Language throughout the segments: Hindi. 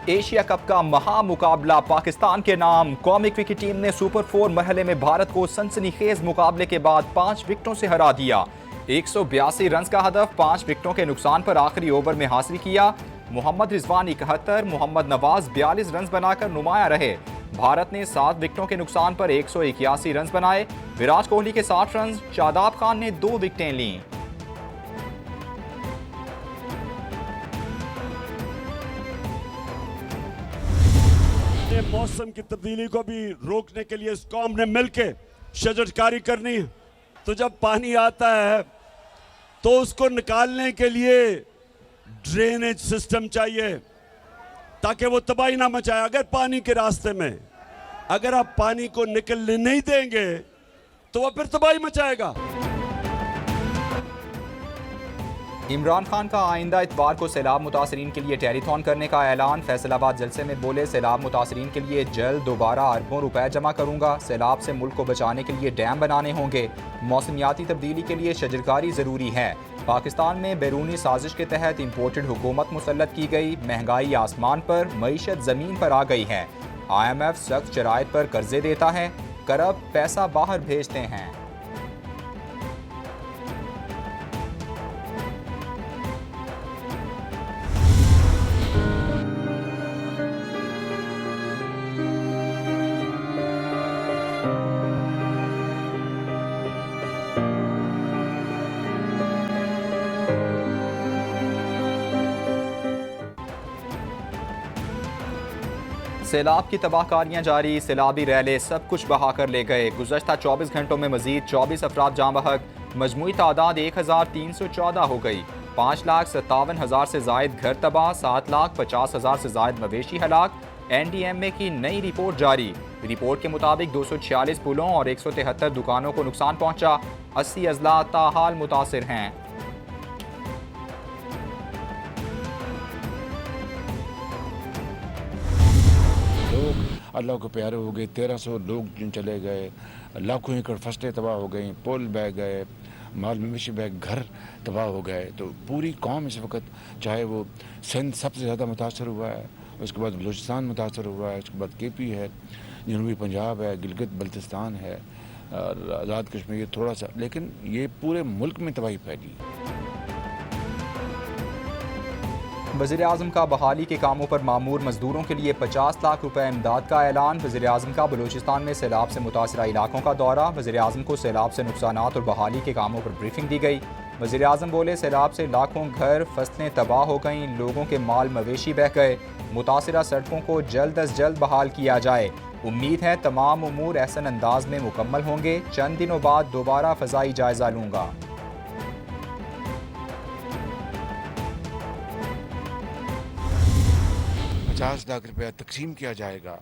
एशिया कप का महामुकाबला पाकिस्तान के नाम। कौमी क्रिकेट टीम ने सुपर 4 मरहले में भारत को सनसनीखेज मुकाबले के बाद 5 विकेटों से हरा दिया। 182 रन का हदफ 5 विकेटों के नुकसान पर आखिरी ओवर में हासिल किया। मोहम्मद रिजवान 71, मोहम्मद नवाज 42 रन बनाकर नुमाया रहे। भारत ने 7 विकेटों के नुकसान पर 181 रन बनाए। विराट कोहली के 60 रन, शादाब खान ने 2 विकेटें लीं। मौसम की तब्दीली को भी रोकने के लिए इस कौम ने मिलकर शजरकारी करनी है। तो जब पानी आता है तो उसको निकालने के लिए ड्रेनेज सिस्टम चाहिए ताकि वो तबाही ना मचाए। अगर पानी के रास्ते में अगर आप पानी को निकलने नहीं देंगे तो वह फिर तबाही मचाएगा। इमरान खान का आइंदा इतवार को सैलाब मुतासरीन के लिए टेलीथॉन करने का ऐलान। फैसलाबाद जलसे में बोले, सैलाब मुतासरीन के लिए जल्द दोबारा अरबों रुपए जमा करूंगा। सैलाब से मुल्क को बचाने के लिए डैम बनाने होंगे। मौसमियाती तब्दीली के लिए शजरकारी ज़रूरी है। पाकिस्तान में बैरूनी साजिश के तहत इम्पोर्टेड हुकूमत मुसल्लत की गई। महंगाई आसमान पर, मईशत ज़मीन पर आ गई है। IMF सख्त शराइत पर कर्जे देता है, करब पैसा बाहर भेजते हैं। सैलाब की तबाहकारियां जारी। सैलाबी रैले सब कुछ बहा कर ले गए। गुज़श्ता 24 घंटों में मजीद 24 अफराद जाँ बहक। मजमूई तादाद 1314 हो गई। 5,57,000 से जायद घर तबाह, 7,50,000 से जायद मवेशी हलाक। NDMA की नई रिपोर्ट जारी। रिपोर्ट के मुताबिक 246 पुलों और 173 दुकानों को नुकसान पहुंचा। 80 अजला ताहाल मुतासिर हैं। अल्लाह को प्यारे हो गए। 1300 लोग चले गए। लाखों एकड़ फसलें तबाह हो गई, पुल बह गए, माल मवेशी बह, घर तबाह हो गए। तो पूरी कौम इस वक्त, चाहे वो सिंध सबसे ज़्यादा मुतासर हुआ है, उसके बाद बलूचिस्तान मुतासर हुआ है, उसके बाद KP है, जनूबी पंजाब है, गिलगित बल्तिस्तान है, और आज़ाद कश्मीर थोड़ा सा, लेकिन ये पूरे मुल्क में तबाही फैली। वज़ीर-ए-आज़म का बहाली के कामों पर मामूर मजदूरों के लिए 50 लाख रुपए इमदाद का ऐलान। वज़ीर-ए-आज़म का बलूचिस्तान में सैलाब से मुतासरा इलाकों का दौरा। वज़ीर-ए-आज़म को सैलाब से नुकसानात और बहाली के कामों पर ब्रीफिंग दी गई। वज़ीर-ए-आज़म बोले, सैलाब से लाखों घर, फसलें तबाह हो गईं, लोगों के माल मवेशी बह गए। मुतासरा सड़कों को जल्द अज जल्द बहाल किया जाए। उम्मीद है तमाम उमूर एहसन अंदाज में मुकम्मल होंगे। चंद दिनों बाद दोबारा फ़ज़ाई जायज़ा लूँगा। 50 लाख रुपया तकसीम किया जाएगा।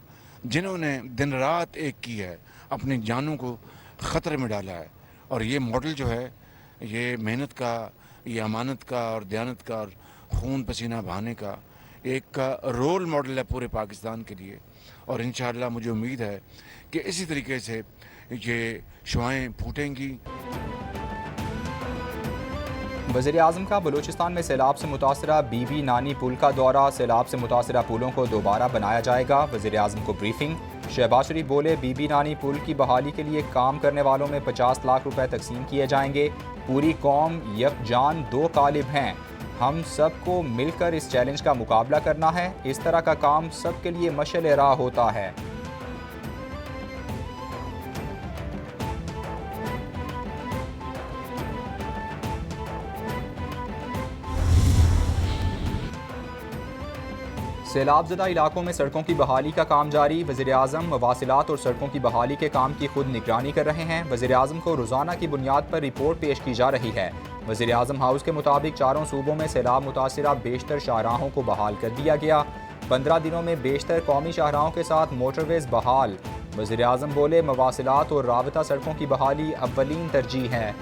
जिन्होंने दिन रात एक की है, अपनी जानों को ख़तरे में डाला है। और ये मॉडल जो है, ये मेहनत का, ये अमानत का और दयानत का और खून पसीना बहाने का एक रोल मॉडल है पूरे पाकिस्तान के लिए। और इंशाअल्लाह मुझे उम्मीद है कि इसी तरीके से ये शुआएँ फूटेंगी। वज़ीर-ए-आज़म का बलूचिस्तान में सैलाब से मुतासरा बीबी नानी पुल का दौरा। सैलाब से मुतासरा पुलों को दोबारा बनाया जाएगा। वज़ीर-ए-आज़म को ब्रीफिंग। शहबाज शरीफ बोले, बीबी नानी पुल की बहाली के लिए काम करने वालों में 50 लाख रुपए तकसीम किए जाएंगे। पूरी कौम यकजान दो कालिब हैं। हम सबको मिलकर इस चैलेंज का मुकाबला करना है। इस तरह का काम सबके लिए मशअल राह होता है। सैलाबज़दा इलाकों में सड़कों की बहाली का काम जारी। वज़ीर-ए-आज़म मवासिलात और सड़कों की बहाली के काम की खुद निगरानी कर रहे हैं। वज़ीर-ए-आज़म को रोज़ाना की बुनियाद पर रिपोर्ट पेश की जा रही है। वज़ीर-ए-आज़म हाउस के मुताबिक चारों सूबों में सैलाब मुतासिरा बेशतर शाहराहों को बहाल कर दिया गया। 15 दिनों में बेशतर कौमी शाहराहों के साथ मोटरवेज़ बहाल। वज़ीर-ए-आज़म बोले, मवासिलात और राबता सड़कों की बहाली अव्वलीन तरजीह है।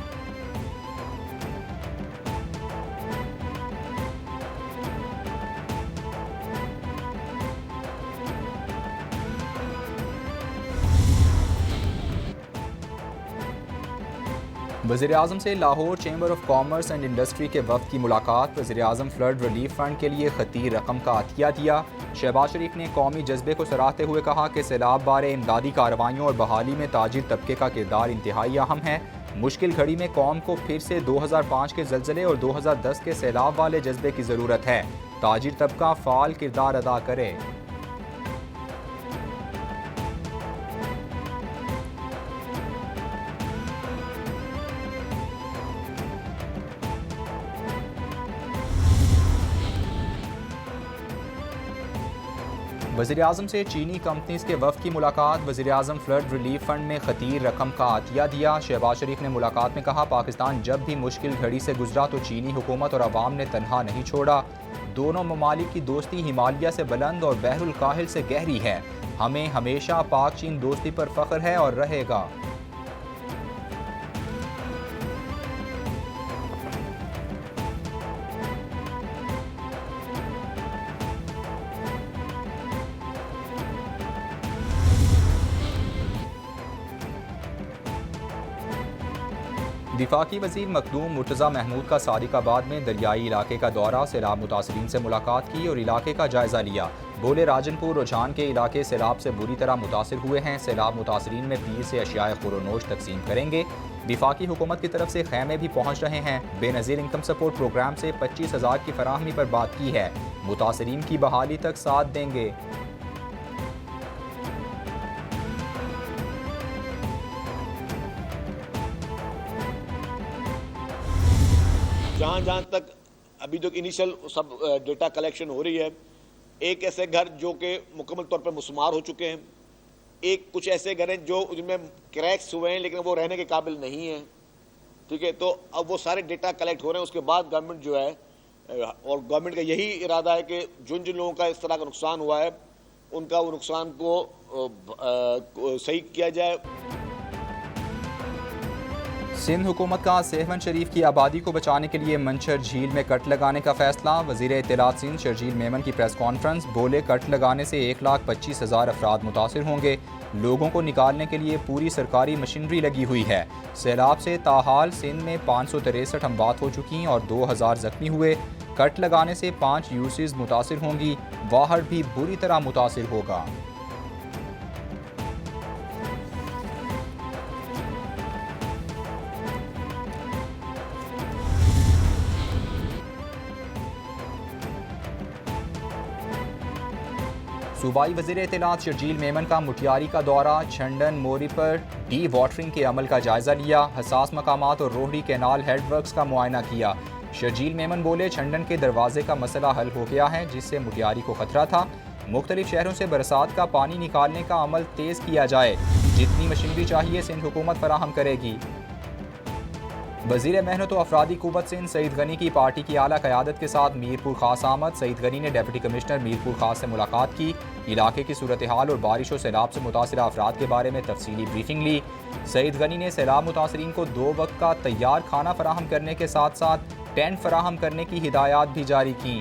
वज़ीर-ए-आज़म से Lahore chamber of commerce and industry के वफ़द की मुलाकात। वज़ीर-ए-आज़म फ्लड रिलीफ फंड के लिए खतीर रकम का अतिया दिया। शहबाज शरीफ ने कौमी जज्बे को सराहते हुए कहा कि सैलाब बारे इमदादी कार्रवाइयों और बहाली में ताजिर तबके का किरदार इंतहाई अहम है। मुश्किल घड़ी में कौम को फिर से 2005 के ज़लज़ले और 2010 के सैलाब वाले जज्बे की ज़रूरत है। ताजिर तबका फ़ाल किरदार अदा करे। वज़ीर-ए-आज़म से चीनी कंपनीज के वफ़द की मुलाकात। वज़ीर-ए-आज़म फ्लड रिलीफ फंड में खतीर रकम का अतिया दिया। शहबाज शरीफ ने मुलाकात में कहा, पाकिस्तान जब भी मुश्किल घड़ी से गुजरा तो चीनी हुकूमत और अवाम ने तनहा नहीं छोड़ा। दोनों ममालिक की दोस्ती हिमालय से बुलंद और बहरुल काहिल से गहरी है। हमें हमेशा पाक चीन दोस्ती पर फ़ख्र है और रहेगा। दिफाकी वज़ीर मखदूम मुर्तज़ा महमूद का सादिकाबाद में दरियाई इलाके का दौरा। सैलाब मुतासरीन से मुलाकात की और इलाके का जायज़ा लिया। बोले, राजनपुर रुझान के इलाके सैलाब से बुरी तरह मुतासर हुए हैं। सैलाब मुतासरीन में पीर से अशियाए खुरोनोश तकसीम करेंगे। विफाकी हुकूमत की तरफ से खैमे भी पहुँच रहे हैं। बेनज़ीर इनकम सपोर्ट प्रोग्राम से 25,000 की फराहमी पर बात की है। मुतासरीन की बहाली तक साथ देंगे। जहाँ तक अभी जो इनिशियल सब डेटा कलेक्शन हो रही है, एक ऐसे घर जो कि मुकम्मल तौर पर मुस्मार हो चुके हैं, एक कुछ ऐसे घर हैं जो जिनमें क्रैक्स हुए हैं लेकिन वो रहने के काबिल नहीं हैं। ठीक है, तो अब वो सारे डेटा कलेक्ट हो रहे हैं। उसके बाद गवर्नमेंट जो है, और गवर्नमेंट का यही इरादा है कि जिन जिन लोगों का इस तरह का नुकसान हुआ है उनका वो नुकसान को सही किया जाए। सिंध हुकूमत का सेहवन शरीफ की आबादी को बचाने के लिए मंशर झील में कट लगाने का फैसला। वज़ीर इत्तलात सिंध शर्जील मेमन की प्रेस कॉन्फ्रेंस। बोले, कट लगाने से 1,25,000 अफराद मुतासिर होंगे। लोगों को निकालने के लिए पूरी सरकारी मशीनरी लगी हुई है। सैलाब से ताहाल सिंध में 563 अमवात हो चुकी और 2,000 जख्मी हुए। कट लगाने से 5 यूसीज मुतासिर होंगी। वाहड़ भी बुरी तरह मुतासिर होगा। सूबाई वज़ीर इत्तलात शर्जील मेमन का मुठियारी का दौरा। छंडन मोरी पर डी वाटरिंग के अमल का जायज़ा लिया। हसास मकामात और रोहड़ी कैनाल हेडवर्क्स का मुआयना किया। शर्जील मेमन बोले, छंडन के दरवाजे का मसला हल हो गया है जिससे मुठियारी को खतरा था। मुख्तलिफ शहरों से बरसात का पानी निकालने का अमल तेज़ किया जाए। जितनी मशीनरी चाहिए सिंध हुकूमत फराहम करेगी। वज़ीर मेहनत व अफरादी कुव्वत सिंध सईद गनी की पार्टी की आला क़यादत के साथ मीरपुर खास आमद। सईद गनी ने डिप्टी कमिश्नर मीरपुर खास से मुलाकात की। इलाके की सूरत हाल और बारिश और सैलाब से मुतासिर अफराद के बारे में तफसीली ब्रीफिंग ली। सईद गनी ने सैलाब मुतासरीन को 2 वक्त का तैयार खाना फराहम करने के साथ साथ टेंट फराहम करने की हिदायत भी जारी की।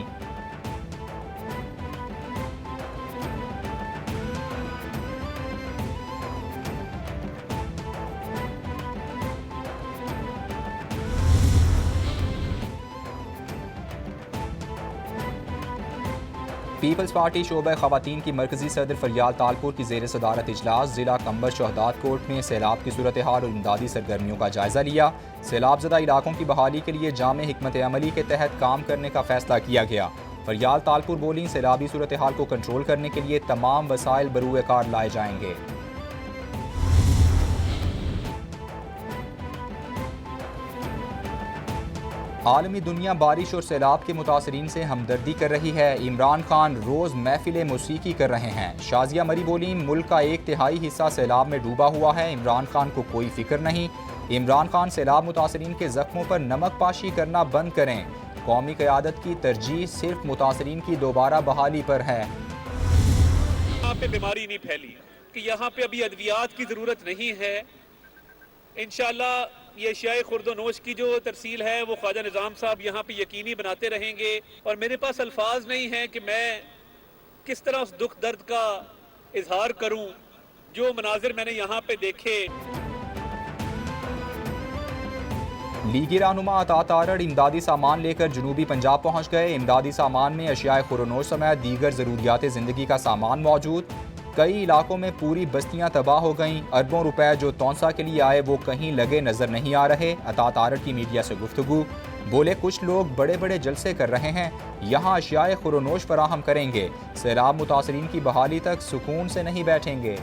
पीपल्स पार्टी शोबा ख़वातीन की मरकजी सदर फरियाल तालपुर की ज़ेर सदारत इजलास। ज़िला कंबर शहदाद कोर्ट में सैलाब की सूरत हाल और इमदादी सरगर्मियों का जायज़ा लिया। सैलाब ज़दा इलाकों की बहाली के लिए जामे हिकमत अमली के तहत काम करने का फैसला किया गया। फरियाल तालपुर बोली, सैलाबी सूरत हाल को कंट्रोल करने के लिए तमाम वसाइल बरूए कार लाए जाएंगे। आलमी दुनिया बारिश और सैलाब के मुतासरीन से हमदर्दी कर रही है। इमरान खान रोज़ महफिल मौसीकी कर रहे हैं। शाजिया मरी बोली, मुल्क का 1/3 हिस्सा सैलाब में डूबा हुआ है। इमरान खान को कोई फिक्र नहीं। इमरान खान सैलाब मुतासरीन के जख्मों पर नमक पाशी करना बंद करें। कौमी क़यादत की तरजीह सिर्फ मुतासरीन की दोबारा बहाली पर है। यहाँ पे बीमारी नहीं फैली कि यहाँ पे अभी अद्वियात की ज़रूरत नहीं है। इंशाअल्लाह ये अशियाए खुर्दोनोश की जो तरसील है वो ख्वाजा निज़ाम साहब यहाँ पे यकीनी बनाते रहेंगे। और मेरे पास अल्फाज नहीं है कि मैं किस तरह उस दुख दर्द का इजहार करूँ जो मनाजिर मैंने यहाँ पे देखे। लीगी रहनुमा अता तारड़ इमदादी सामान लेकर जनूबी पंजाब पहुँच गए। इमदादी सामान में अशियाए खुरोनोश समेत दीगर ज़रूरियात ज़िंदगी का सामान मौजूद। कई इलाकों में पूरी बस्तियां तबाह हो गईं। अरबों रुपए जो तौंसा के लिए आए वो कहीं लगे नजर नहीं आ रहे। अता तारड़ की मीडिया से गुफ्तगू, बोले कुछ लोग बड़े बड़े जलसे कर रहे हैं, यहाँ अशियाए खुरोनोश फराहम करेंगे, सैलाब मुतासरीन की बहाली तक सुकून से नहीं बैठेंगे।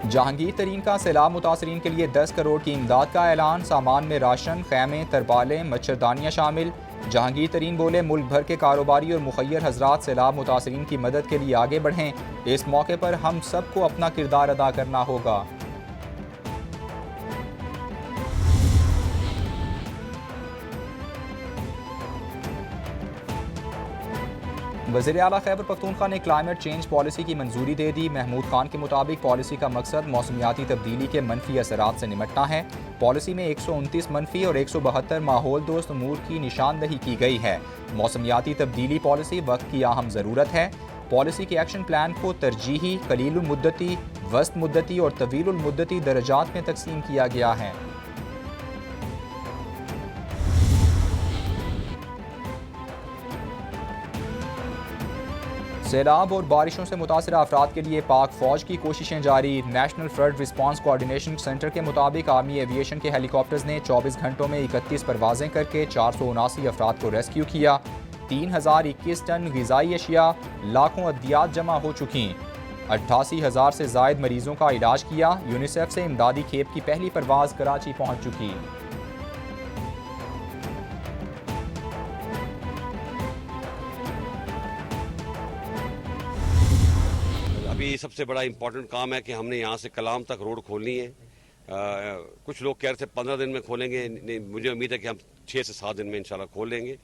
जहांगीर तरीन का सैलाब मुतासरीन के लिए 10 करोड़ की इमदाद का ऐलान। सामान में राशन, खैमे, तरपालें, मच्छरदानियाँ शामिल। जहांगीर तरीन बोले मुल्क भर के कारोबारी और मुखय्यर हजरात सैलाब मुतासरीन की मदद के लिए आगे बढ़ें। इस मौके पर हम सबको अपना किरदार अदा करना होगा। वज़ीर आला खैबर पख्तूनख्वा ने क्लाइमेट चेंज पॉलिसी की मंजूरी दे दी। महमूद खान के मुताबिक पॉलिसी का मकसद मौसमियाती तब्दीली के मनफी असरात से निपटना है। पॉलिसी में 129 मनफी और 172 माहौल दोस्त अमूर की निशानदही की गई है। मौसमियाती तब्दीली पॉलिसी वक्त की अहम ज़रूरत है। पॉलिसी के एक्शन प्लान को तरजीही, कलीलुल मुद्दती, वस्त मुद्दती और तवीलुल मुद्दती दर्जात में तकसीम किया गया है। सैलाब और बारिशों से मुतासर अफराद के लिए पाक फौज की कोशिशें जारी। National flood response coordination centre के मुताबिक आर्मी एविएशन के हेलीकॉप्टर्स ने 24 घंटों में 31 परवाजें करके 479 अफराद को रेस्क्यू किया। 3021 टन ग़िज़ाई अशिया, लाखों अद्वियात जमा हो चुकी। 88,000 से ज़ायद मरीजों का इलाज किया। यूनिसेफ से इमदादी खेप की पहली परवाज़ कराची पहुँच चुकी। अभी सबसे बड़ा इम्पोर्टेंट काम है कि हमने यहाँ से कलाम तक रोड खोलनी है। कुछ लोग कह रहे थे 15 दिन में खोलेंगे, मुझे उम्मीद है कि हम 6 से 7 दिन में इंशाल्लाह खोल लेंगे।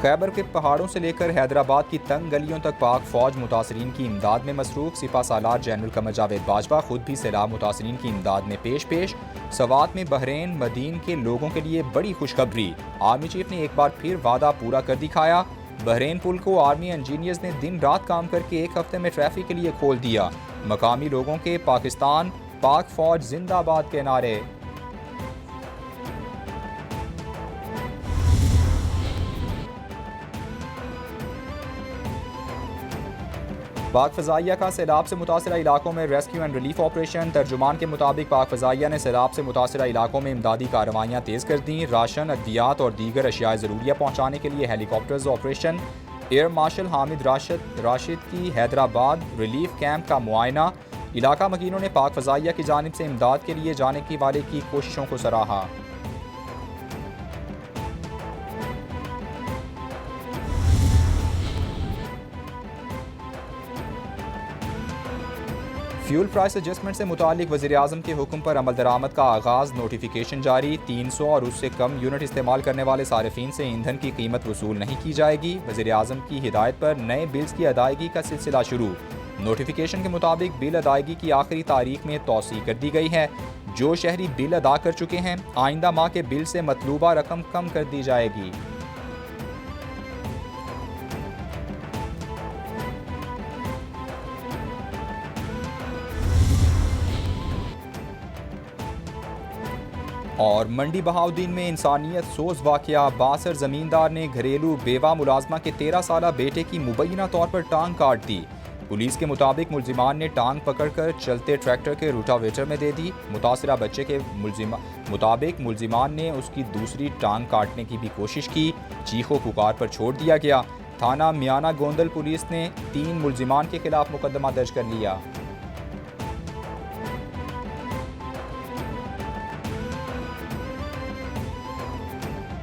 खैबर के पहाड़ों से लेकर हैदराबाद की तंग गलियों तक पाक फौज मुतासरीन की इमदाद में मसरूफ। सिपा सालार जनरल कमर जावेद बाजवा खुद भी सैलाब मुतासरीन की इमदाद में पेश। सवात में बहरीन मदीन के लोगों के लिए बड़ी खुशखबरी। आर्मी चीफ ने एक बार फिर वादा पूरा कर दिखाया। बहरीन पुल को आर्मी इंजीनियर्स ने दिन रात काम करके 1 हफ्ते में ट्रैफिक के लिए खोल दिया। मकामी लोगों के पाकिस्तान, पाक फौज जिंदाबाद के नारे। पाक फ़ज़ाइया का सैलाब से मुतासरा इलाकों में रेस्क्यू एंड रिलीफ ऑपरेशन। तर्जुमान के मुताबिक पाक फ़ज़ाइया ने सैलाब से मुतासरा इलाकों में इमदादी कार्रवाइयाँ तेज़ कर दी। राशन, अद्वियात और दीगर अशियाए ज़रूरिया पहुँचाने के लिए helicopters operation. Air marshal Hamid Rashid की हैदराबाद रिलीफ कैंप का मुआयना। इलाका मकीनों ने पाक फ़ज़ाइया की जानिब से इमदाद के लिए जाने की वाले की कोशिशों को सराहा। फ्यूल प्राइस एडजस्टमेंट से मुतालिक वज़ीर आज़म के हुक्म पर अमल दरामद का आगाज़। नोटिफिकेशन जारी। 300 और उससे कम यूनिट इस्तेमाल करने वाले सारिफीन से ईंधन की कीमत वसूल नहीं की जाएगी। वज़ीर आज़म की हिदायत पर नए बिल्स की अदायगी का सिलसिला शुरू। नोटिफिकेशन के मुताबिक बिल अदायगी की आखिरी तारीख में तौसी कर दी गई है। जो शहरी बिल अदा कर चुके हैं, आइंदा माह के बिल से मतलूबा रकम कम कर दी जाएगी। और मंडी बहाउद्दीन में इंसानियत सोज वाकया। बासर जमींदार ने घरेलू बेवा मुलाजमा के 13 साला बेटे की मुबैना तौर पर टांग काट दी। पुलिस के मुताबिक मुलजिमान ने टांग पकड़कर चलते ट्रैक्टर के रोटावेटर में दे दी। मुतासरा बच्चे के मुताबिक मुलजिमान ने उसकी दूसरी टांग काटने की भी कोशिश की। चीखो पुकार पर छोड़ दिया गया। थाना मियाना गोंदल पुलिस ने 3 मुलजिमान के खिलाफ मुकदमा दर्ज कर लिया।